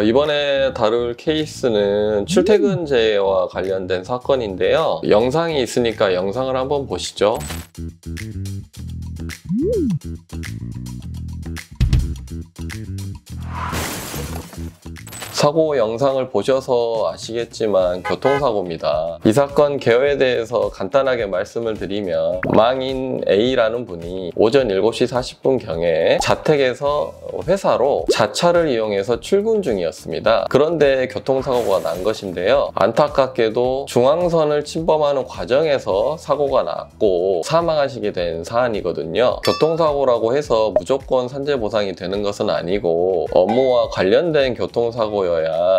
이번에 다룰 케이스는 출퇴근제와 관련된 사건인데요. 영상이 있으니까 영상을 한번 보시죠. 사고 영상을 보셔서 아시겠지만 교통사고입니다. 이 사건 개요에 대해서 간단하게 말씀을 드리면 망인 A라는 분이 오전 7시 40분경에 자택에서 회사로 자차를 이용해서 출근 중이었습니다. 그런데 교통사고가 난 것인데요. 안타깝게도 중앙선을 침범하는 과정에서 사고가 났고 사망하시게 된 사안이거든요. 교통사고라고 해서 무조건 산재보상이 되는 것은 아니고 업무와 관련된 교통사고여야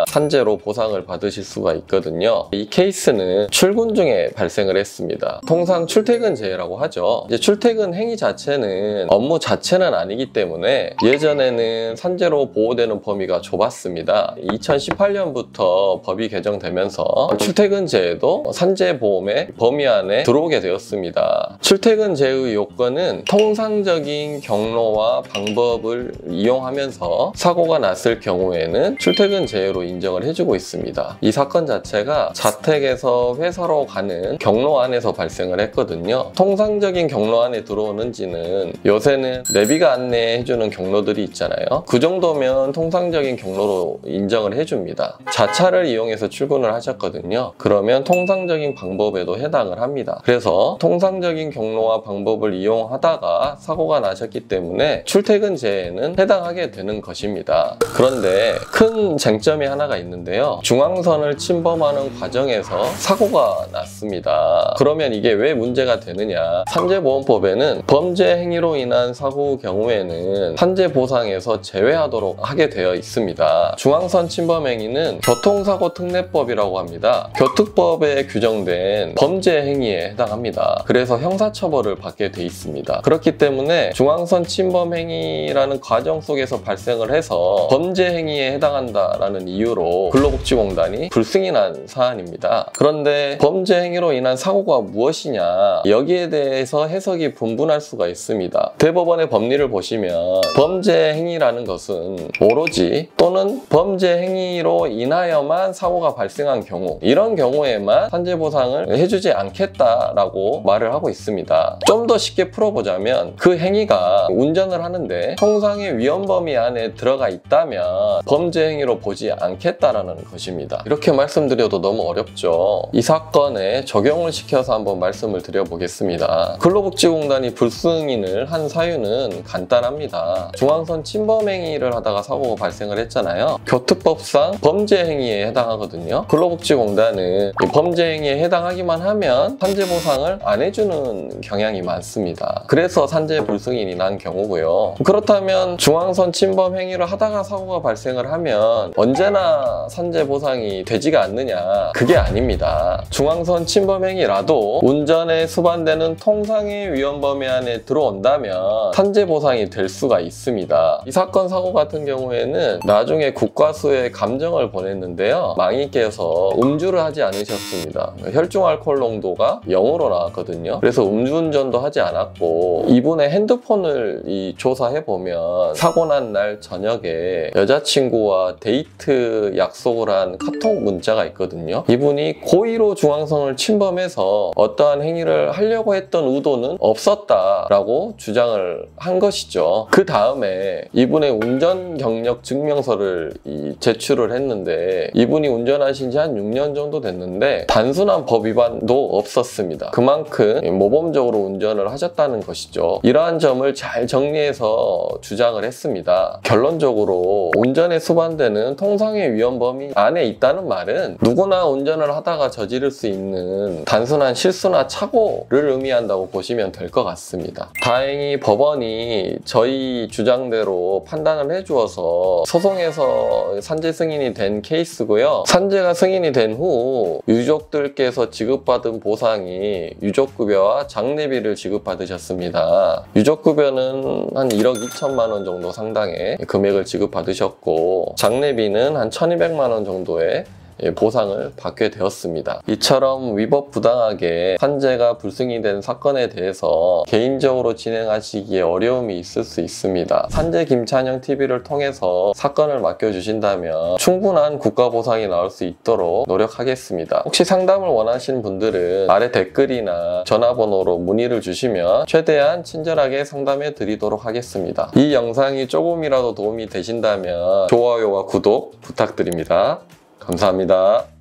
산재로 보상을 받으실 수가 있거든요. 이 케이스는 출근 중에 발생을 했습니다. 통상 출퇴근제라고 하죠. 이제 출퇴근 행위 자체는 업무 자체는 아니기 때문에 예전에는 산재로 보호되는 범위가 좁았습니다. 2018년부터 법이 개정되면서 출퇴근제에도 산재보험의 범위 안에 들어오게 되었습니다. 출퇴근제의 요건은 통상적인 경로와 방법을 이용하면서 사고가 났을 경우에는 출퇴근제로 인정을 해주고 있습니다. 이 사건 자체가 자택에서 회사로 가는 경로 안에서 발생을 했거든요. 통상적인 경로 안에 들어오는지는 요새는 내비가 안내해주는 경로들이 있잖아요. 그 정도면 통상적인 경로로 인정을 해줍니다. 자차를 이용해서 출근을 하셨거든요. 그러면 통상적인 방법에도 해당을 합니다. 그래서 통상적인 경로와 방법을 이용하다가 사고가 나셨기 때문에 출퇴근제에는 해당하게 되는 것입니다. 그런데 큰 쟁점이 하나가 있는데요. 중앙선을 침범하는 과정에서 사고가 났습니다. 그러면 이게 왜 문제가 되느냐? 산재보험법에는 범죄 행위로 인한 사고 경우에는 산재보상에서 제외하도록 하게 되어 있습니다. 중앙선 침범 행위는 교통사고 특례법이라고 합니다. 교특법에 규정된 범죄 행위에 해당합니다. 그래서 형사처벌을 받게 돼 있습니다. 그렇기 때문에 중앙선 침범 행위라는 과정 속에서 발생을 해서 범죄 행위에 해당한다라는 이유로 근로복지공단이 불승인한 사안입니다. 그런데 범죄 행위로 인한 사고가 무엇이냐, 여기에 대해서 해석이 분분할 수가 있습니다. 대법원의 법리를 보시면 범죄 행위라는 것은 오로지 또는 범죄 행위로 인하여만 사고가 발생한 경우, 이런 경우에만 산재보상을 해주지 않겠다라고 말을 하고 있습니다. 좀 더 쉽게 풀어보자면 그 행위가 운전을 하는데 통상의 위험 범위 안에 들어가 있다면 범죄 행위로 보지 않겠다라는 것입니다. 이렇게 말씀드려도 너무 어렵죠. 이 사건에 적용을 시켜서 한번 말씀을 드려보겠습니다. 근로복지공단이 불승인을 한 사유는 간단합니다. 중앙선 침범 행위를 하다가 사고가 발생을 했잖아요. 교특법상 범죄 행위에 해당하거든요. 근로복지공단은 이 범죄 행위에 해당하기만 하면 산재보상을 안 해주는 경향이 많습니다. 그래서 산재 불승인이 난 경우고요. 그렇다면 중앙선 침범 행위를 하다가 사고가 발생을 하면 언제나 산재 보상이 되지가 않느냐? 그게 아닙니다. 중앙선 침범 행위라도 운전에 수반되는 통상의 위험 범위 안에 들어온다면 산재 보상이 될 수가 있습니다. 이 사건 사고 같은 경우에는 나중에 국과수에 감정을 보냈는데요. 망인께서 음주를 하지 않으셨습니다. 혈중 알코올 농도가 0으로 나왔거든요. 그래서 음주운전도 하지 않았고, 이분의 핸드폰을 조사해보면 사고 난 날 저녁에 여자친구와 데이트 약속을 한 카톡 문자가 있거든요. 이분이 고의로 중앙선을 침범해서 어떠한 행위를 하려고 했던 의도는 없었다라고 주장을 한 것이죠. 그 다음에 이분의 운전 경력 증명서를 제출을 했는데, 이분이 운전하신 지 한 6년 정도 됐는데 단순한 법 위반도 없었습니다. 그만큼 모범적으로 운전을 하셨다는 것이죠. 이러한 점을 잘 정리해서 주장을 했습니다. 결론적으로 운전에 수반되는 통상의 위험 범위 안에 있다는 말은 누구나 운전을 하다가 저지를 수 있는 단순한 실수나 착오를 의미한다고 보시면 될 것 같습니다. 다행히 법원이 저희 주장대로 판단을 해주어서 소송에서 산재 승인이 된 케이스고요. 산재가 승인이 된 후 유족들께서 지급받은 보상이 유족급여와 장례비를 지급받으셨습니다. 유족급여는 한 1억 2천만 원 정도 상당의 금액을 지급받으셨고, 장례비는 한 1,200만 원 정도의 보상을 받게 되었습니다. 이처럼 위법 부당하게 환자가 불승인이 된 사건에 대해서 개인적으로 진행하시기에 어려움이 있을 수 있습니다. 산재 김찬영 TV를 통해서 사건을 맡겨주신다면 충분한 국가보상이 나올 수 있도록 노력하겠습니다. 혹시 상담을 원하시는 분들은 아래 댓글이나 전화번호로 문의를 주시면 최대한 친절하게 상담해 드리도록 하겠습니다. 이 영상이 조금이라도 도움이 되신다면 좋아요와 구독 부탁드립니다. 감사합니다.